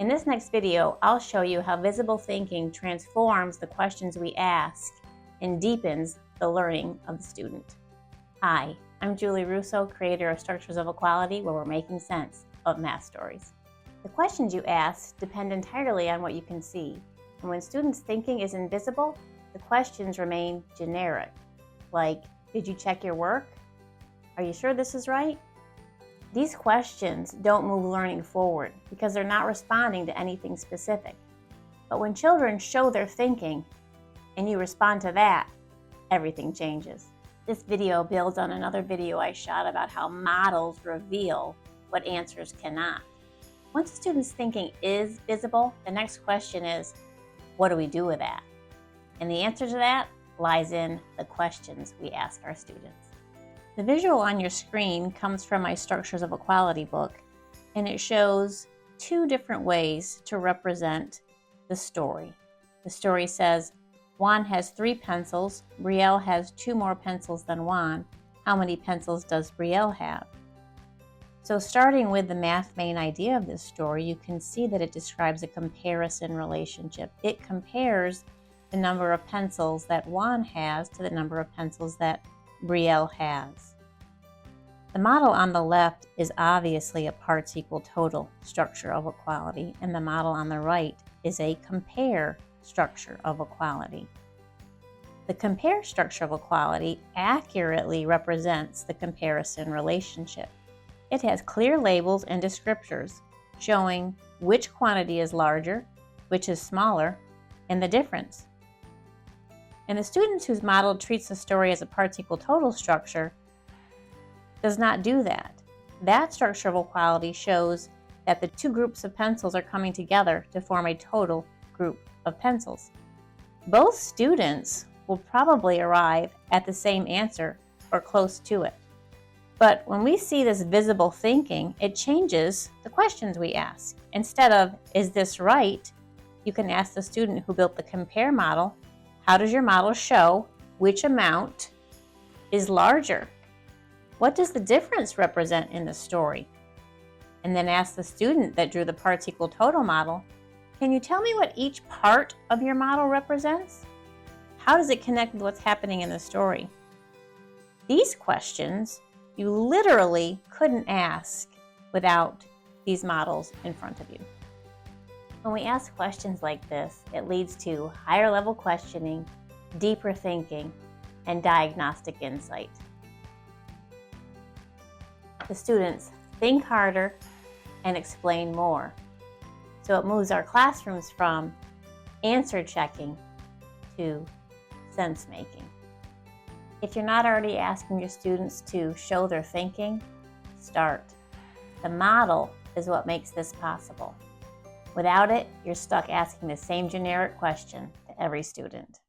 In this next video, I'll show you how visible thinking transforms the questions we ask and deepens the learning of the student. Hi, I'm Julie Russo, creator of Structures of Equality, where we're making sense of math stories. The questions you ask depend entirely on what you can see, and when students' thinking is invisible, the questions remain generic, like, did you check your work? Are you sure this is right? These questions don't move learning forward because they're not responding to anything specific. But when children show their thinking and you respond to that, everything changes. This video builds on another video I shot about how models reveal what answers cannot. Once a student's thinking is visible, the next question is, what do we do with that? And the answer to that lies in the questions we ask our students. The visual on your screen comes from my Structures of Equality book, and it shows two different ways to represent the story. The story says, Juan has 3 pencils, Brielle has 2 more pencils than Juan. How many pencils does Brielle have? So starting with the math main idea of this story, you can see that it describes a comparison relationship. It compares the number of pencils that Juan has to the number of pencils that Brielle has. The model on the left is obviously a parts equal total structure of equality, and the model on the right is a compare structure of equality. The compare structure of equality accurately represents the comparison relationship. It has clear labels and descriptors showing which quantity is larger, which is smaller, and the difference. And the students whose model treats the story as a parts equal total structure does not do that. That structure of equality shows that the 2 groups of pencils are coming together to form a total group of pencils. Both students will probably arrive at the same answer or close to it. But when we see this visible thinking, it changes the questions we ask. Instead of, is this right? You can ask the student who built the compare model, how does your model show which amount is larger? What does the difference represent in the story? And then ask the student that drew the parts equal total model, can you tell me what each part of your model represents? How does it connect with what's happening in the story? These questions you literally couldn't ask without these models in front of you. When we ask questions like this, it leads to higher level questioning, deeper thinking, and diagnostic insight. The students think harder and explain more. So it moves our classrooms from answer checking to sense making. If you're not already asking your students to show their thinking, start. The model is what makes this possible. Without it, you're stuck asking the same generic question to every student.